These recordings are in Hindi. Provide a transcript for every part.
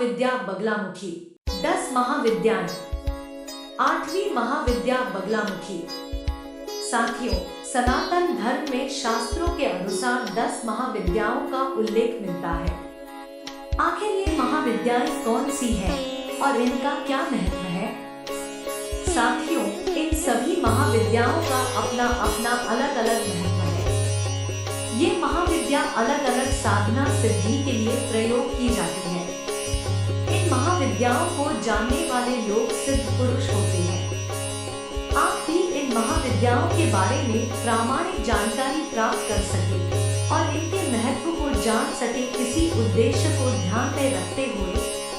महाविद्या बगलामुखी। 10 महाविद्याएं। 8वीं महाविद्या बगलामुखी। साथियों, सनातन धर्म में शास्त्रों के अनुसार 10 महाविद्याओं का उल्लेख मिलता है। आखिर ये महाविद्याएं कौन सी हैं और इनका क्या महत्व है? साथियों, इन सभी महाविद्याओं का अपना अपना अलग अलग महत्व है। ये महाविद्या अलग अलग साधना सिद्धि के लिए प्रयोग की जाती है। इन महाविद्याओं को जानने वाले लोग सिद्ध पुरुष होते हैं। आप भी इन महाविद्याओं के बारे में प्रामाणिक जानकारी प्राप्त कर सके और इनके महत्व को जान सके, किसी उद्देश्य को ध्यान में रखते हुए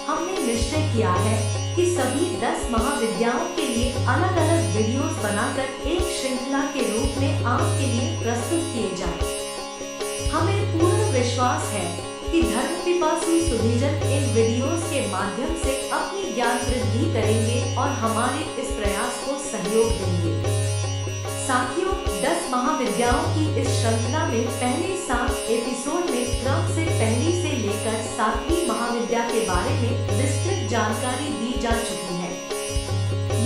हमने निश्चय किया है कि सभी 10 महाविद्याओं के लिए अलग अलग वीडियोस बनाकर एक श्रृंखला के रूप में आपके लिए प्रस्तुत किए जाएं। हमें पूर्ण विश्वास है कि धर्म पिपासु सुधीजन इन वीडियोस के माध्यम से अपनी ज्ञान वृद्धि करेंगे और हमारे इस प्रयास को सहयोग देंगे। साथियों, 10 महाविद्याओं की इस श्रृंखला में पहले 7 एपिसोड में क्रम से पहली से लेकर 7वीं महाविद्या के बारे में विस्तृत जानकारी दी जा चुकी है।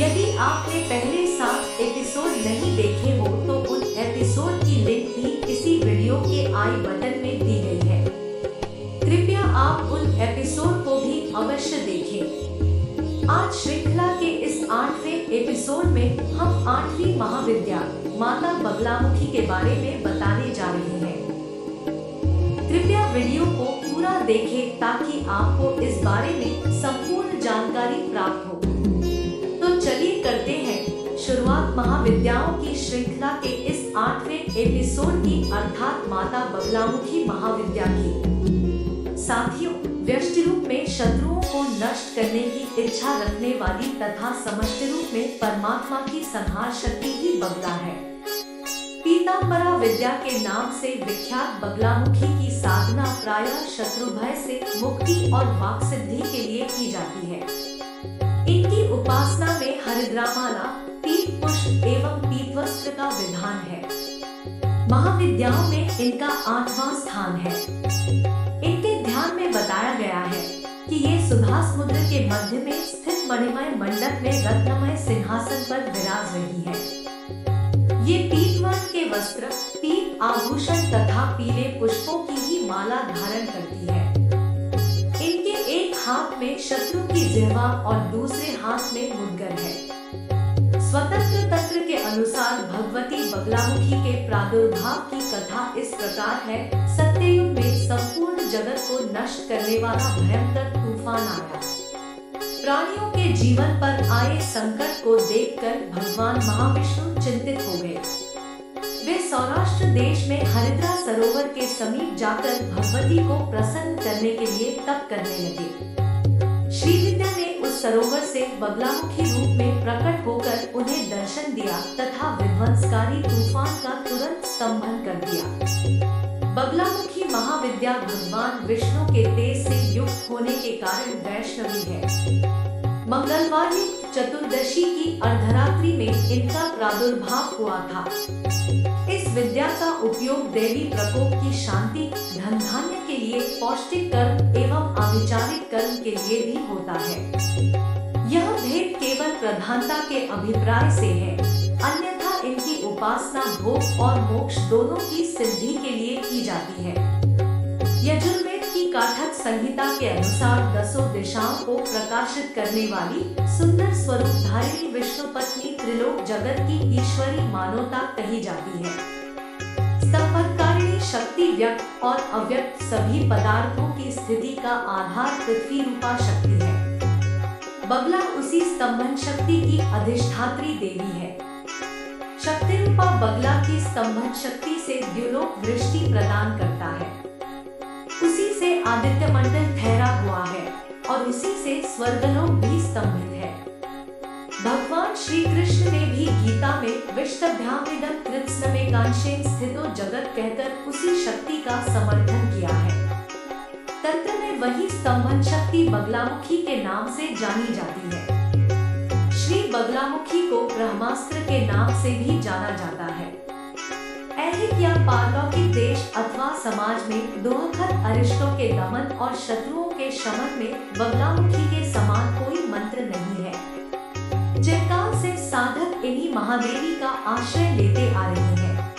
यदि आपने पहले 7 एपिसोड नहीं देखे हो तो उन एपिसोड की लिंक भी इसी वीडियो के आई बटन में दी गई है। कृपया आप उन एपिसोड को भी अवश्य देखें। आज श्रृंखला के इस 8वें एपिसोड में हम 8वीं महाविद्या माता बगलामुखी के बारे में बताने जा रहे हैं। कृपया वीडियो को पूरा देखें ताकि आपको इस बारे में संपूर्ण जानकारी प्राप्त हो। तो चलिए करते हैं शुरुआत महाविद्याओं की श्रृंखला के इस 8वें एपिसोड की, अर्थात माता बगलामुखी महाविद्या की। साथियों, व्यष्टि रूप में शत्रुओं को नष्ट करने की इच्छा रखने वाली तथा समष्टि रूप में परमात्मा की संहार शक्ति ही बगला है। पीतांबरा विद्या के नाम से विख्यात बगलामुखी की साधना प्रायः शत्रु भय से मुक्ति और वाक सिद्धि के लिए की जाती है। इनकी उपासना में हरिद्रामाला, पीत पुष्प एवं पीत वस्त्र का विधान है। महाविद्याओं में इनका 8वां स्थान है। इनके ध्यान में बताया गया है कि ये सुधा समुद्र के मध्य में स्थित मणिमय मंडप में रत्नमय सिंहासन पर विराज रही है। ये पीत वर्ण के वस्त्र, पीत आभूषण तथा पीले पुष्पों की ही माला धारण करती है। इनके एक हाथ में शत्रु की जिह्वा और दूसरे हाथ में मुद्गर है। स्वतंत्र तंत्र के अनुसार भगवती बगलामुखी के प्रादुर्भाव की कथा इस प्रकार है। सत्ययुग में संपूर्ण जगत को नष्ट करने वाला भयंकर तूफान आया। प्राणियों के जीवन पर आए संकट को देखकर भगवान महाविष्णु चिंतित हो गए। वे सौराष्ट्र देश में हरिद्रा सरोवर के समीप जाकर भगवती को प्रसन्न करने के लिए तप करने लगे। श्रीविद्या ने उस सरोवर से बगलामुखी रूप में प्रकट होकर उन्हें दर्शन दिया तथा विध्वंसकारी तूफान का तुरंत स्तंभन कर दिया। बगलामुखी महाविद्या भगवान विष्णु के तेज से युक्त होने के कारण वैष्णवी है। मंगलवार युक्त चतुर्दशी की अर्धरात्रि में इनका प्रादुर्भाव हुआ था। इस विद्या का उपयोग देवी प्रकोप की शांति, धन धान्य के लिए, पौष्टिक कर्म एवं आभिचारिक कर्म के लिए भी होता है। यह भेद केवल प्रधानता के अभिप्राय से है, अन्यथा इनकी उपासना भोग और मोक्ष दोनों की सिद्धि के लिए की जाती है। यजुर्वेद की काठक संहिता के अनुसार 10 दिशाओं को प्रकाशित करने वाली सुंदर स्वरूप धारिणी विष्णु पत्नी त्रिलोक जगत की ईश्वरी मानवता कही जाती है। स्तंभनकारिणी शक्ति व्यक्त और अव्यक्त सभी पदार्थों की स्थिति का आधार पृथ्वी रूपा शक्ति है। बगला उसी स्तंभन शक्ति की अधिष्ठात्री देवी है। शक्ति रूपा बगला की स्तंभन शक्ति से द्युलोक वृष्टि प्रदान करता है। उसी से आदित्य मंडल ठहरा हुआ है और उसी से स्वर्गलोक भी स्तंभित है। भगवान श्री कृष्ण ने भी गीता में विष्टभ्यामिदं कृत्स्नमेकांशेन स्थितो जगत कहकर उसी शक्ति का समर्थन किया है। तंत्र में वही स्तंभन शक्ति बगलामुखी के नाम से जानी जाती है। श्री बगलामुखी को ब्रह्मास्त्र के नाम से भी जाना जाता है। ऐहिक या पारलौकिक देश अथवा समाज में दुखद अरिष्टों के दमन और शत्रुओं के शमन में बगलामुखी के समान कोई मंत्र नहीं है। चिरकाल से साधक इन्हीं महादेवी का आश्रय लेते आ रहे हैं।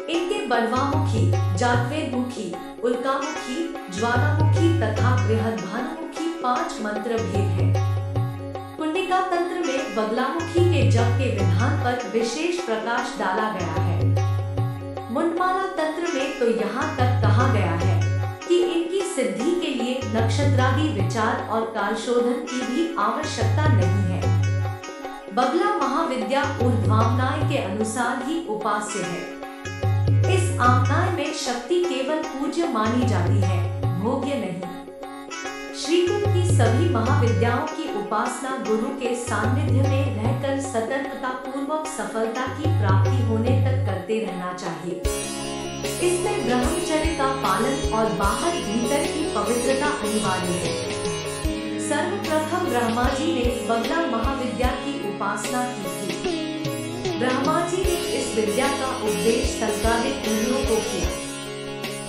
इनके बलवामुखी, जातवेदमुखी, उल्कामुखी, ज्वालामुखी तथा बृहद्भानुमुखी 5 मंत्र भेद हैं। कुंडिका तंत्र में बगलामुखी के जप के विधान पर विशेष प्रकाश डाला गया है। मुंडमाला तंत्र में तो यहाँ तक कहा गया है कि इनकी सिद्धि के लिए नक्षत्रादि विचार और कालशोधन की भी आवश्यकता नहीं है। बगला महाविद्या ऊर्ध्वामनाय के अनुसार ही उपास्य है। इस आमनाय में शक्ति केवल पूज्य मानी जाती है, भोग्य नहीं। श्रीकुंड की सभी महाविद्याओं की उपासना गुरु के सानिध्य में रहकर सतर्कता पूर्वक सफलता की प्राप्ति होने तक करते रहना चाहिए। इसमें ब्रह्मचर्य का पालन और बाहर भीतर की पवित्रता अनिवार्य है। सर्वप्रथम ब्रह्मा जी ने बगला महाविद्या की उपासना की थी। ब्रह्मा जी ने इस विद्या का उपदेश संकादित मुनियों को किया।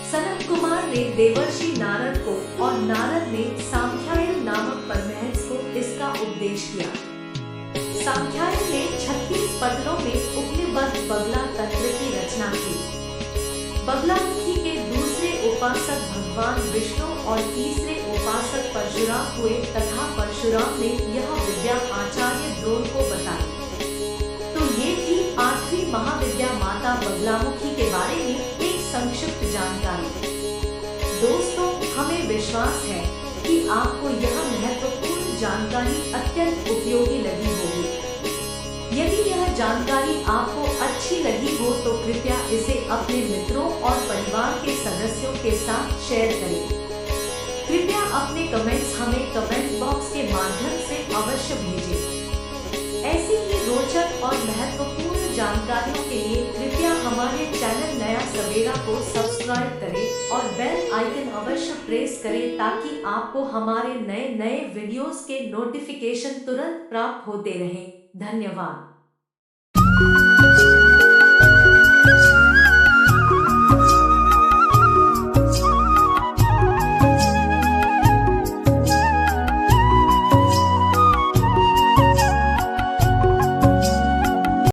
सनत कुमार ने देवर्षि नारद को और नारद ने सांख्यायन नामक परमहंस को इसका उपदेश किया। सांख्यायन ने 36 पटलों में उपनिबद्ध बगला तंत्र की रचना की। बगलामुखी के दूसरे उपासक भगवान विष्णु और तीसरे उपासक परशुराम हुए तथा परशुराम ने यह विद्या आचार्य द्रोण को बताई। तो ये थी 8वीं महाविद्या माता बगलामुखी के बारे में एक संक्षिप्त जानकारी। दोस्तों, हमें विश्वास है कि आपको यह महत्वपूर्ण जानकारी अत्यंत उपयोगी लगी होगी। यदि यह जानकारी आपको अच्छी लगी हो तो कृपया इसे अपने मित्रों और परिवार के सदस्यों के साथ शेयर करें। कृपया अपने कमेंट्स हमें कमेंट बॉक्स के माध्यम से अवश्य भेजें। ऐसी ही रोचक और महत्वपूर्ण जानकारियों के लिए कृपया हमारे चैनल नया सवेरा को सब्सक्राइब करें और बेल आइकन अवश्य प्रेस करें ताकि आपको हमारे नए वीडियोस के नोटिफिकेशन तुरंत प्राप्त होते रहें। धन्यवाद।